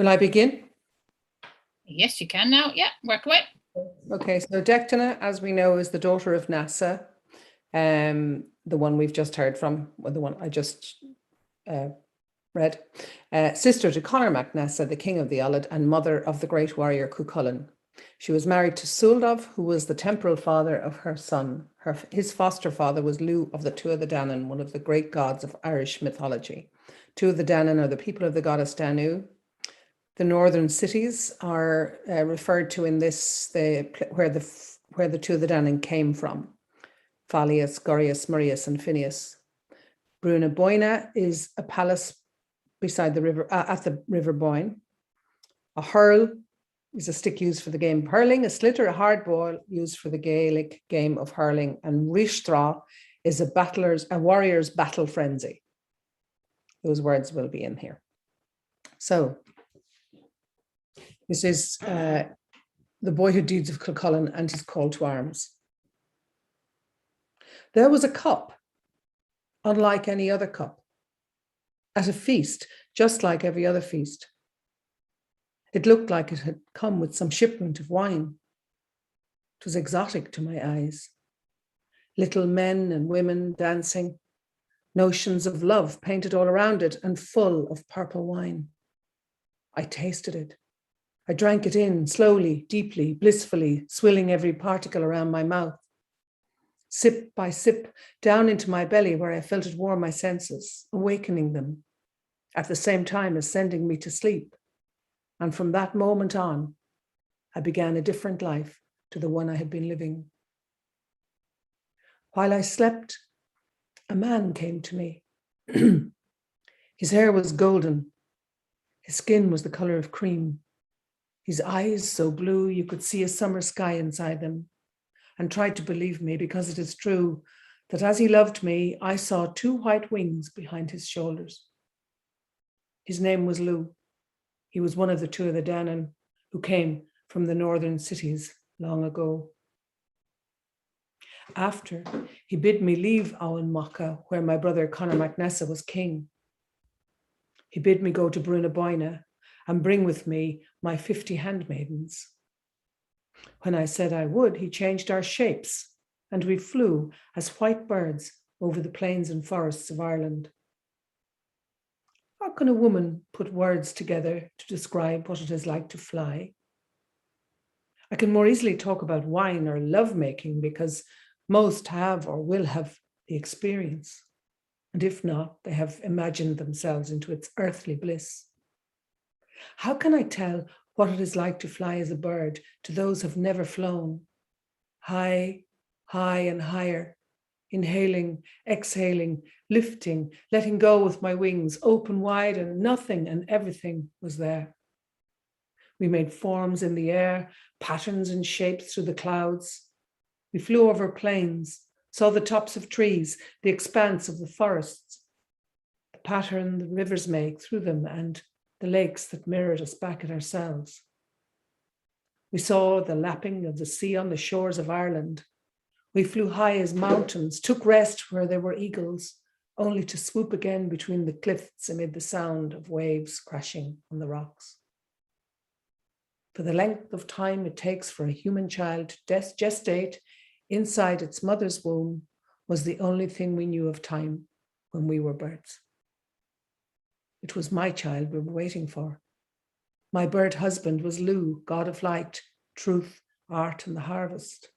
Will I begin? Yes, you can now. Yeah, work away. Okay, so Dechtine, as we know, is the daughter of Nasa, the one we've just heard from, or the one I just read. Sister to Conor mac Nessa, the king of the Alad, and mother of the great warrior Cuchulainn. She was married to Suldov, who was the temporal father of her son. His foster father was Lu of the Tuatha Dé Danann, one of the great gods of Irish mythology. Tuatha Dé Danann are the people of the goddess Danu. The northern cities are referred to in this, where the Tuatha Dé Danann came from: Falius, Gorius, Marius, and Phineas. Bruna Boina is a palace beside the river, at the River Boyne. A hurl is a stick used for the game of hurling. A slitter, a hard ball used for the Gaelic game of hurling. And Rishtra is a warrior's battle frenzy. Those words will be in here. So this is the boyhood deeds of Cuchulainn and his call to arms. There was a cup, unlike any other cup, at a feast, just like every other feast. It looked like it had come with some shipment of wine. It was exotic to my eyes. Little men and women dancing, notions of love painted all around it, and full of purple wine. I tasted it. I drank it in slowly, deeply, blissfully, swilling every particle around my mouth. Sip by sip, down into my belly, where I felt it warm my senses, awakening them, at the same time as sending me to sleep. And from that moment on, I began a different life to the one I had been living. While I slept, a man came to me. His hair was golden. His skin was the color of cream. His eyes so blue you could see a summer sky inside them, and tried to believe me, because it is true that as he loved me, I saw two white wings behind his shoulders. His name was Lu. He was one of the Tuatha Dé Danann who came from the northern cities long ago. After, he bid me leave Owen Macha, where my brother Conor mac Nessa was king. He bid me go to Bruna Boina and bring with me my 50 handmaidens. When I said I would, he changed our shapes, and we flew as white birds over the plains and forests of Ireland. How can a woman put words together to describe what it is like to fly? I can more easily talk about wine or lovemaking, because most have or will have the experience. And if not, they have imagined themselves into its earthly bliss. How can I tell what it is like to fly as a bird to those who have never flown? High, high and higher, inhaling, exhaling, lifting, letting go with my wings, open wide, and nothing and everything was there. We made forms in the air, patterns and shapes through the clouds. We flew over plains, saw the tops of trees, the expanse of the forests, the pattern the rivers make through them, and the lakes that mirrored us back at ourselves. We saw the lapping of the sea on the shores of Ireland. We flew high as mountains, took rest where there were eagles, only to swoop again between the cliffs amid the sound of waves crashing on the rocks. For the length of time it takes for a human child to gestate inside its mother's womb was the only thing we knew of time when we were birds. It was my child we were waiting for. My bird husband was Lu, god of light, truth, art, and the harvest.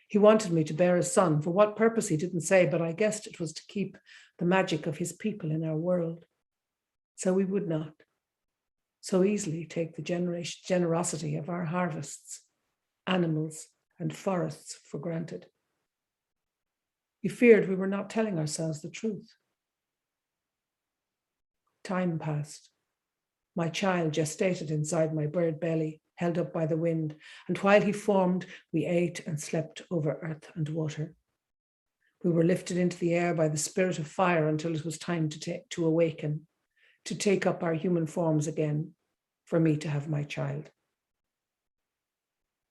He wanted me to bear a son. For what purpose he didn't say, but I guessed it was to keep the magic of his people in our world. So we would not so easily take the generosity of our harvests, animals, and forests for granted. We feared we were not telling ourselves the truth. Time passed. My child gestated inside my bird belly, held up by the wind, and while he formed, we ate and slept over earth and water. We were lifted into the air by the spirit of fire until it was time to awaken, to take up our human forms again, for me to have my child.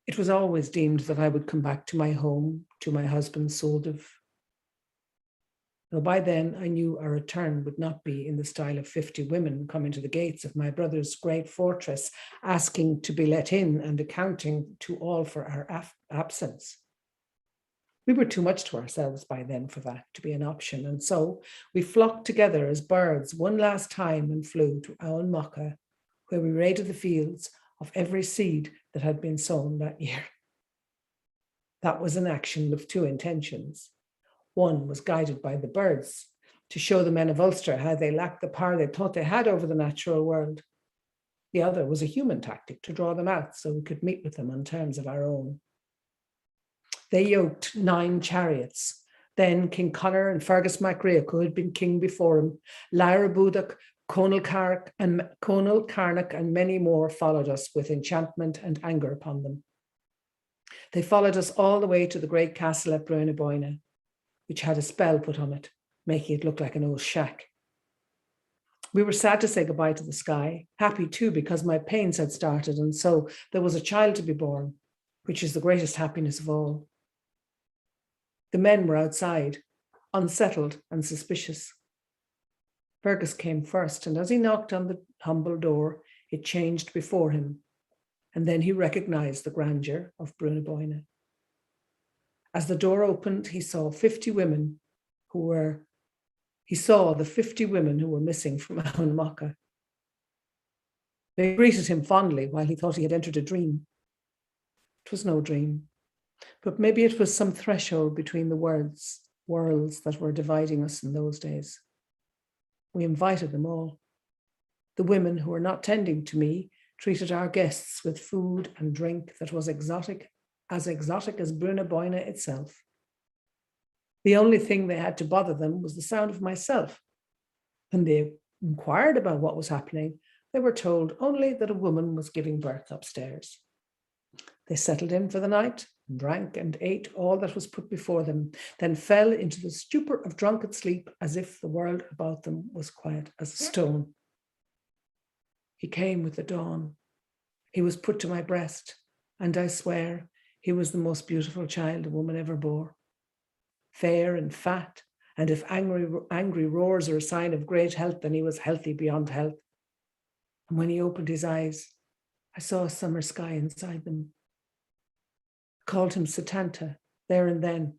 It was always deemed that I would come back to my home, to my husband Suldov. though by then I knew our return would not be in the style of 50 women coming to the gates of my brother's great fortress, asking to be let in and accounting to all for our absence. We were too much to ourselves by then for that to be an option, and so we flocked together as birds one last time and flew to Aon Macha, where we raided the fields of every seed that had been sown that year. That was an action with two intentions. One was guided by the birds, to show the men of Ulster how they lacked the power they thought they had over the natural world. The other was a human tactic to draw them out so we could meet with them on terms of our own. They yoked 9 chariots. Then King Conor and Fergus MacRae, who had been king before him, Lyra Budach, Conal Carnac, and many more followed us with enchantment and anger upon them. They followed us all the way to the great castle at Bruniboyna, which had a spell put on it, making it look like an old shack. We were sad to say goodbye to the sky, happy too because my pains had started, and so there was a child to be born, which is the greatest happiness of all. The men were outside, unsettled and suspicious. Fergus came first, and as he knocked on the humble door, it changed before him, and then he recognized the grandeur of Bruniboyna. As the door opened, he saw the 50 women who were missing from Aon Macha. They greeted him fondly while he thought he had entered a dream. It was no dream, but maybe it was some threshold between the worlds that were dividing us in those days. We invited them all. The women who were not tending to me treated our guests with food and drink that was exotic as Bruniboyna itself. The only thing they had to bother them was the sound of myself. When they inquired about what was happening, they were told only that a woman was giving birth upstairs. They settled in for the night, drank and ate all that was put before them, then fell into the stupor of drunken sleep as if the world about them was quiet as a stone. He came with the dawn. He was put to my breast, and I swear he was the most beautiful child a woman ever bore. Fair and fat, and if angry roars are a sign of great health, then he was healthy beyond health. And when he opened his eyes, I saw a summer sky inside them. I called him Satanta there and then,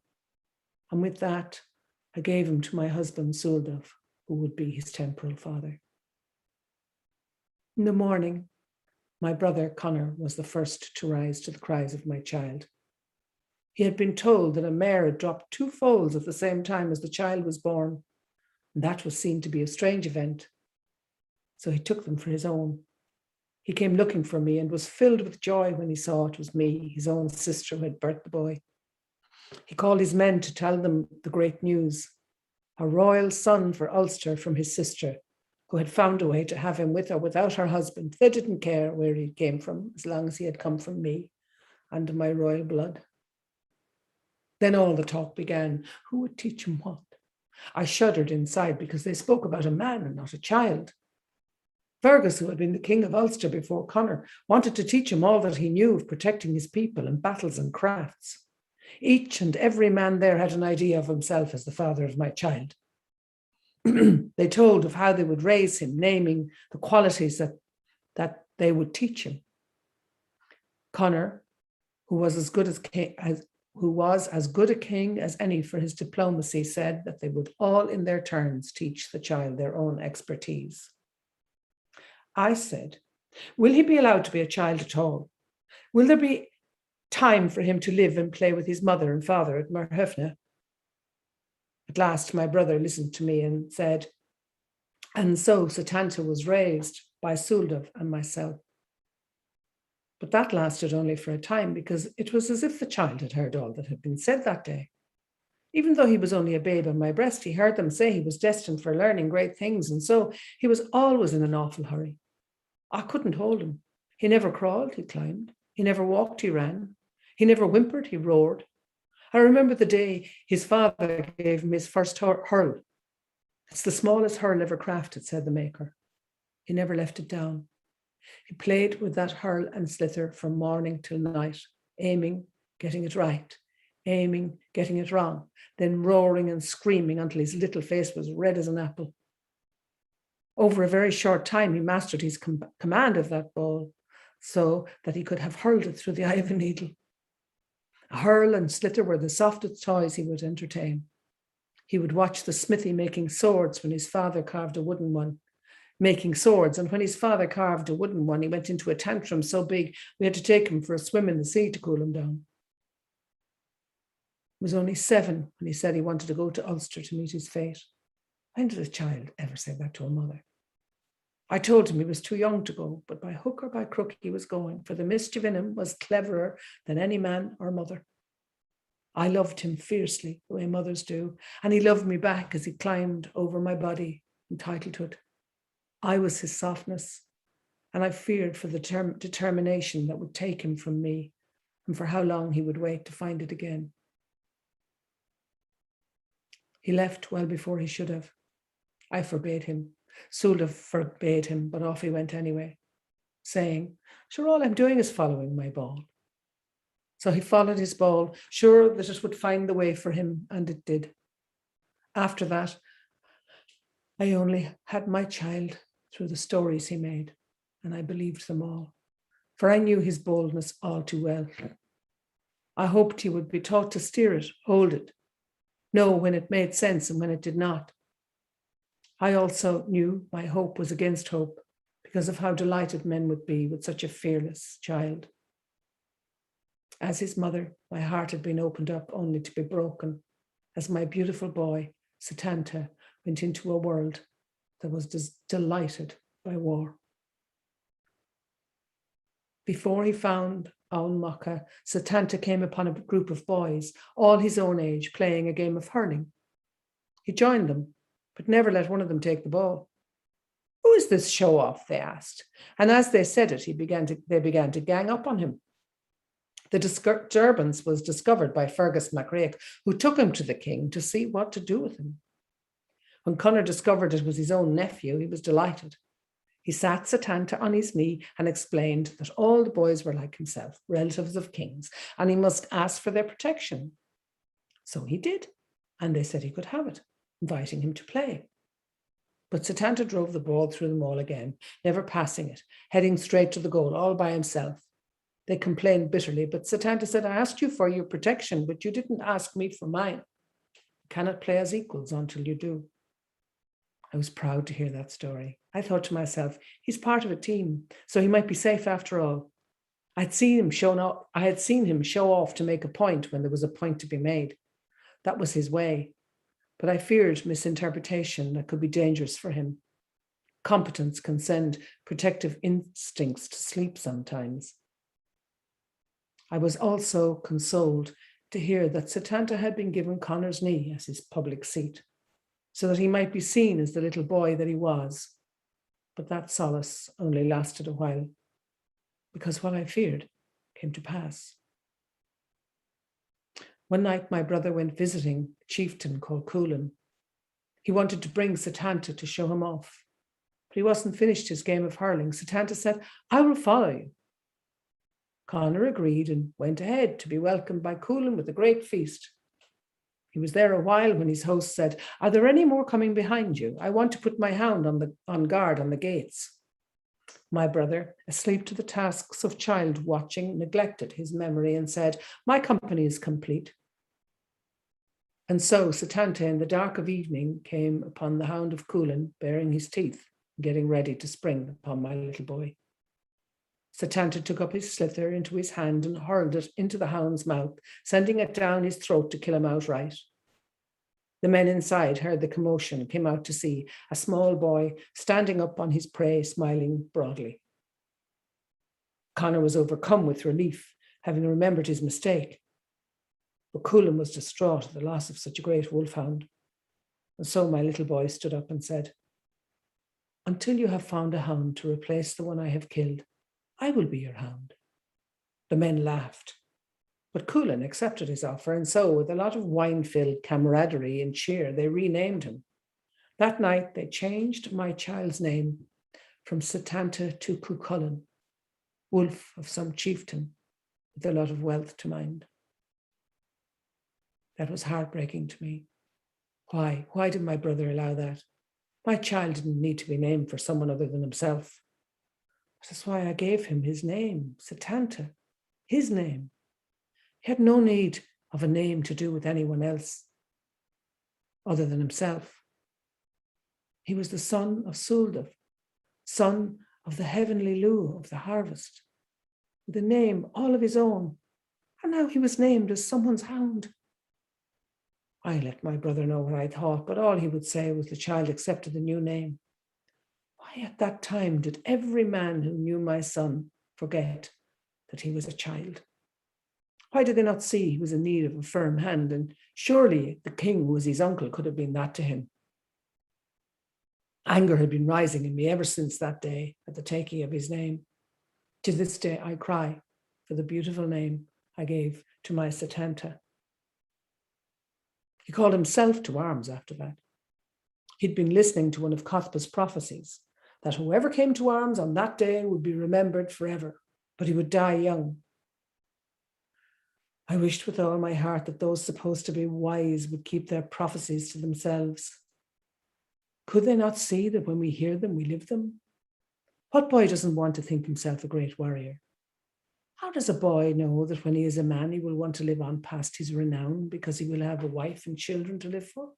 and with that, I gave him to my husband Suldov, who would be his temporal father. In the morning, my brother Conor was the first to rise to the cries of my child. He had been told that a mare had dropped 2 foals at the same time as the child was born, and that was seen to be a strange event. So he took them for his own. He came looking for me and was filled with joy when he saw it was me, his own sister, who had birthed the boy. He called his men to tell them the great news: a royal son for Ulster from his sister, who had found a way to have him with or without her husband. They didn't care where he came from, as long as he had come from me and my royal blood. Then all the talk began. Who would teach him what? I shuddered inside because they spoke about a man and not a child. Fergus, who had been the king of Ulster before Conor, wanted to teach him all that he knew of protecting his people and battles and crafts. Each and every man there had an idea of himself as the father of my child. They told of how they would raise him, naming the qualities that they would teach him. Conor, who was as good a king as any for his diplomacy, said that they would all in their turns teach the child their own expertise. I said, will he be allowed to be a child at all? Will there be time for him to live and play with his mother and father at Merhefna? At last, my brother listened to me and said, and so Satanta was raised by Suldov and myself. But that lasted only for a time, because it was as if the child had heard all that had been said that day. Even though he was only a babe on my breast, he heard them say he was destined for learning great things, and so he was always in an awful hurry. I couldn't hold him. He never crawled, he climbed. He never walked, he ran. He never whimpered, he roared. I remember the day his father gave him his first hurl. It's the smallest hurl ever crafted, said the maker. He never left it down. He played with that hurl and slither from morning till night, aiming, getting it right, aiming, getting it wrong, then roaring and screaming until his little face was red as an apple. Over a very short time, he mastered his command of that ball so that he could have hurled it through the eye of a needle. A hurl and sliotar were the softest toys he would entertain. He would watch the smithy making swords when his father carved a wooden one, making swords. And when his father carved a wooden one, he went into a tantrum so big we had to take him for a swim in the sea to cool him down. He was only 7 when he said he wanted to go to Ulster to meet his fate. When did a child ever say that to a mother? I told him he was too young to go, but by hook or by crook he was going, for the mischief in him was cleverer than any man or mother. I loved him fiercely, the way mothers do, and he loved me back as he climbed over my body, entitled to it. I was his softness, and I feared for the determination that would take him from me, and for how long he would wait to find it again. He left well before he should have. I forbade him. Sula forbade him, but off he went anyway, saying, "Sure, all I'm doing is following my ball." So he followed his ball, sure that it would find the way for him, and it did. After that, I only had my child through the stories he made, and I believed them all, for I knew his boldness all too well. I hoped he would be taught to steer it, hold it, know when it made sense and when it did not. I also knew my hope was against hope because of how delighted men would be with such a fearless child. As his mother, my heart had been opened up only to be broken as my beautiful boy, Setanta, went into a world that was delighted by war. Before he found Aulmaka, Setanta came upon a group of boys, all his own age, playing a game of hurling. He joined them, but never let one of them take the ball. "Who is this show-off?" they asked. And as they said it, they began to gang up on him. The disturbance was discovered by Fergus MacRaich, who took him to the king to see what to do with him. When Conor discovered it was his own nephew, he was delighted. He sat Setanta on his knee and explained that all the boys were like himself, relatives of kings, and he must ask for their protection. So he did, and they said he could have it, inviting him to play. But Setanta drove the ball through them all again, never passing it, heading straight to the goal, all by himself. They complained bitterly, but Setanta said, "I asked you for your protection, but you didn't ask me for mine. You cannot play as equals until you do." I was proud to hear that story. I thought to myself, he's part of a team, so he might be safe after all. I had seen him show off to make a point when there was a point to be made. That was his way. But I feared misinterpretation that could be dangerous for him. Competence can send protective instincts to sleep sometimes. I was also consoled to hear that Setanta had been given Conor's knee as his public seat, so that he might be seen as the little boy that he was. But that solace only lasted a while, because what I feared came to pass. One night my brother went visiting a chieftain called Coolin. He wanted to bring Setanta to show him off, but he wasn't finished his game of hurling. Setanta said, "I will follow you." Conor agreed and went ahead to be welcomed by Coolin with a great feast. He was there a while when his host said, "Are there any more coming behind you? I want to put my hound on guard on the gates." My brother, asleep to the tasks of child watching, neglected his memory and said, "My company is complete." And so Setanta in the dark of evening came upon the hound of Coolin, baring his teeth, getting ready to spring upon my little boy. Setanta took up his sliotar into his hand and hurled it into the hound's mouth, sending it down his throat to kill him outright. The men inside heard the commotion and came out to see a small boy standing up on his prey, smiling broadly. Conor was overcome with relief, having remembered his mistake. But Coolin was distraught at the loss of such a great wolfhound. And so my little boy stood up and said, "Until you have found a hound to replace the one I have killed, I will be your hound." The men laughed, but Coolin accepted his offer, and so, with a lot of wine-filled camaraderie and cheer, they renamed him. That night, they changed my child's name from Setanta to Cuchulainn, wolf of some chieftain with a lot of wealth to mind. That was heartbreaking to me. Why? Why did my brother allow that? My child didn't need to be named for someone other than himself. That's why I gave him his name, Setanta, his name. He had no need of a name to do with anyone else other than himself. He was the son of Suldav, son of the heavenly Lu of the harvest, with a name all of his own, and now he was named as someone's hound. I let my brother know what I thought, but all he would say was the child accepted the new name. Why at that time did every man who knew my son forget that he was a child? Why did they not see he was in need of a firm hand? And surely the king, who was his uncle, could have been that to him. Anger had been rising in me ever since that day at the taking of his name. To this day, I cry for the beautiful name I gave to my Setanta. He called himself to arms after that. He'd been listening to one of Cuthbert's prophecies, that whoever came to arms on that day would be remembered forever, but he would die young. I wished with all my heart that those supposed to be wise would keep their prophecies to themselves. Could they not see that when we hear them, we live them? What boy doesn't want to think himself a great warrior? How does a boy know that when he is a man, he will want to live on past his renown because he will have a wife and children to live for?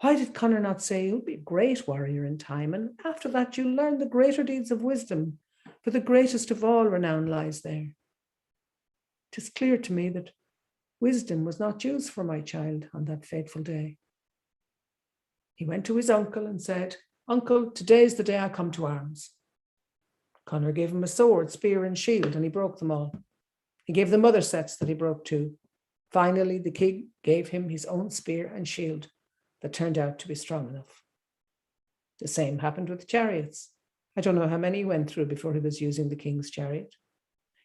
Why did Connor not say, you'll be a great warrior in time, and after that you'll learn the greater deeds of wisdom, for the greatest of all renown lies there? 'Tis clear to me that wisdom was not used for my child on that fateful day. He went to his uncle and said, Uncle, today's the day I come to arms. Connor gave him a sword, spear, and shield, and he broke them all. He gave them other sets that he broke too. Finally, the king gave him his own spear and shield that turned out to be strong enough. The same happened with chariots. I don't know how many he went through before he was using the king's chariot.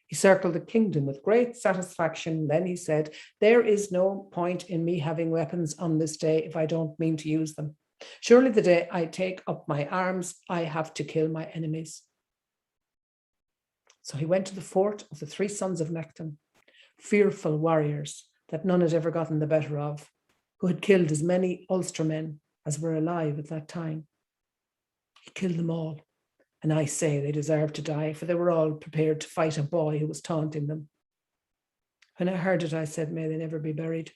He circled the kingdom with great satisfaction. Then he said, there is no point in me having weapons on this day if I don't mean to use them. Surely the day I take up my arms, I have to kill my enemies. So he went to the fort of the three sons of Dechtine, fearful warriors that none had ever gotten the better of, who had killed as many Ulstermen as were alive at that time. He killed them all, and I say they deserved to die, for they were all prepared to fight a boy who was taunting them. When I heard it, I said, may they never be buried.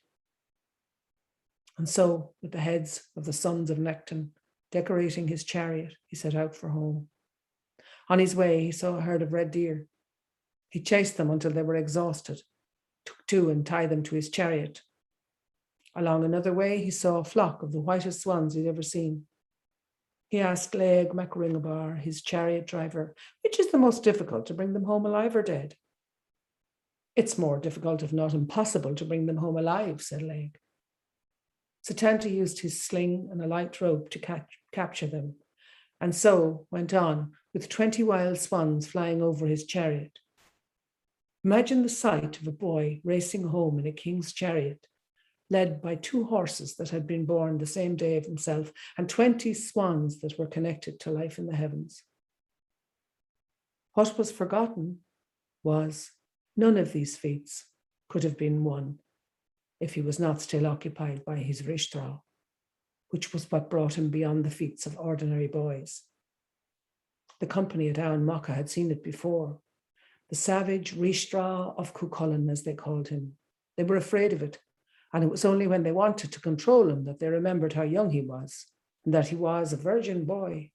And so, with the heads of the sons of Dechtine decorating his chariot, he set out for home. On his way, he saw a herd of red deer. He chased them until they were exhausted, took two and tied them to his chariot. Along another way, he saw a flock of the whitest swans he'd ever seen. He asked Laeg Macringabar, his chariot driver, which is the most difficult, to bring them home alive or dead? It's more difficult, if not impossible, to bring them home alive, said Laeg. Setanta used his sling and a light rope to capture them, and so went on with 20 wild swans flying over his chariot. Imagine the sight of a boy racing home in a king's chariot, led by 2 horses that had been born the same day of himself, and 20 swans that were connected to life in the heavens. What was forgotten was none of these feats could have been won if he was not still occupied by his Retold, which was what brought him beyond the feats of ordinary boys. The company at Down Mocha had seen it before. The savage Retold of Cuchulainn, as they called him. They were afraid of it, and it was only when they wanted to control him that they remembered how young he was, and that he was a virgin boy.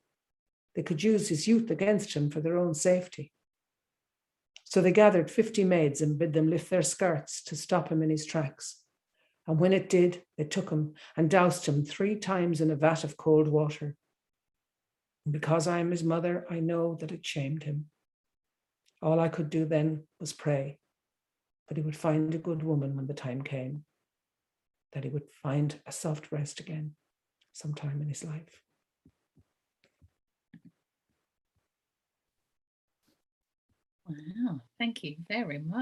They could use his youth against him for their own safety. So they gathered 50 maids and bid them lift their skirts to stop him in his tracks. And when it did, they took him and doused him 3 times in a vat of cold water. And because I am his mother, I know that it shamed him. All I could do then was pray that he would find a good woman when the time came, that he would find a soft rest again sometime in his life. Wow, thank you very much.